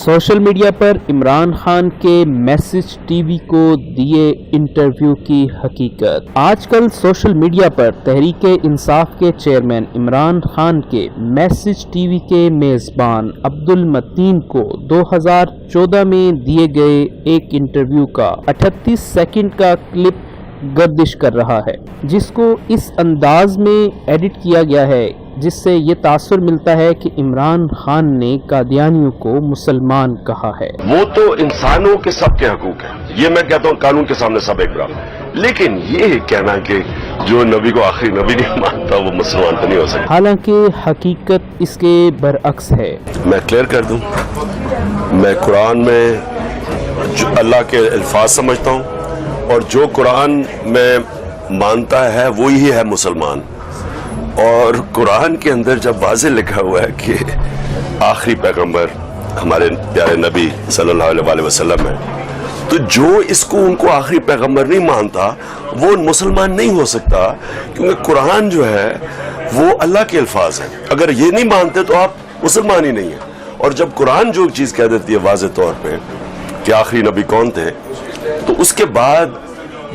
Social media پر عمران خان کے message T V کو دیے انٹرویو کی حقیقت۔ آج کل سوشل میڈیا پر تحریک انصاف کے چیئرمین عمران خان کے میسج ٹی وی کے میزبان عبدالمتین کو 2014 میں دیے گئے ایک انٹرویو کا 38 سیکنڈ کا کلپ گردش کر رہا ہے، جس کو اس انداز میں ایڈٹ کیا گیا ہے جس سے یہ تاثر ملتا ہے کہ عمران خان نے قادیانیوں کو مسلمان کہا ہے۔ وہ تو انسانوں کے سب کے حقوق ہیں، یہ میں کہتا ہوں قانون کے سامنے سب ایک برابر، لیکن یہ کہنا کہ جو نبی کو آخری نبی نہیں مانتا وہ مسلمان تو نہیں ہو سکتا۔ حالانکہ حقیقت اس کے برعکس ہے۔ میں کلیئر کر دوں، میں قرآن میں جو اللہ کے الفاظ سمجھتا ہوں اور جو قرآن میں مانتا ہے وہی ہے مسلمان، اور قرآن کے اندر جب واضح لکھا ہوا ہے کہ آخری پیغمبر ہمارے پیارے نبی صلی اللہ علیہ وسلم ہے، تو جو اس کو ان کو آخری پیغمبر نہیں مانتا وہ مسلمان نہیں ہو سکتا، کیونکہ قرآن جو ہے وہ اللہ کے الفاظ ہیں۔ اگر یہ نہیں مانتے تو آپ مسلمان ہی نہیں ہیں۔ اور جب قرآن جو چیز کہہ دیتی ہے واضح طور پہ کہ آخری نبی کون تھے، تو اس کے بعد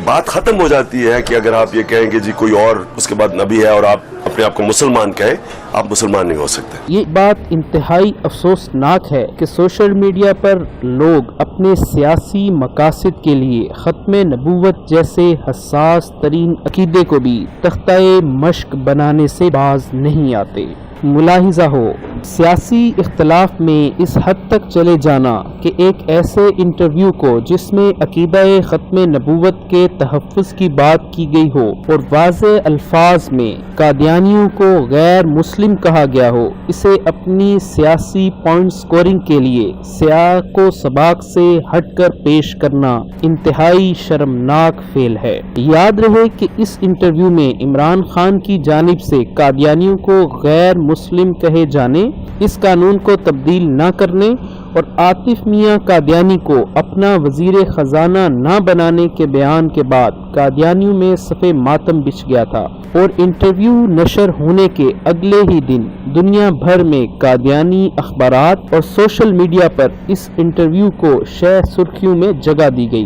بات ختم ہو جاتی ہے کہ اگر آپ یہ کہیں کہ جی کوئی اور اس کے بعد نبی ہے اور آپ اپنے آپ کو مسلمان کہیں، آپ مسلمان نہیں ہو سکتے۔ یہ بات انتہائی افسوسناک ہے کہ سوشل میڈیا پر لوگ اپنے سیاسی مقاصد کے لیے ختم نبوت جیسے حساس ترین عقیدے کو بھی تختہ مشق بنانے سے باز نہیں آتے۔ ملاحظہ ہو، سیاسی اختلاف میں اس حد تک چلے جانا کہ ایک ایسے انٹرویو کو جس میں عقیدہ ختم نبوت کے تحفظ کی بات کی گئی ہو اور واضح الفاظ میں قادیانیوں کو غیر مسلم کہا گیا ہو، اسے اپنی سیاسی پوائنٹ سکورنگ کے لیے سیاق و سباق سے ہٹ کر پیش کرنا انتہائی شرمناک فعل ہے۔ یاد رہے کہ اس انٹرویو میں عمران خان کی جانب سے قادیانیوں کو غیر مسلم کہے جانے، اس قانون کو تبدیل نہ کرنے اور عاطف میاں قادیانی کو اپنا وزیر خزانہ نہ بنانے کے بیان کے بعد قادیانیوں میں صف ماتم بچھ گیا تھا، اور انٹرویو نشر ہونے کے اگلے ہی دن دنیا بھر میں قادیانی اخبارات اور سوشل میڈیا پر اس انٹرویو کو شہ سرخیوں میں جگہ دی گئی۔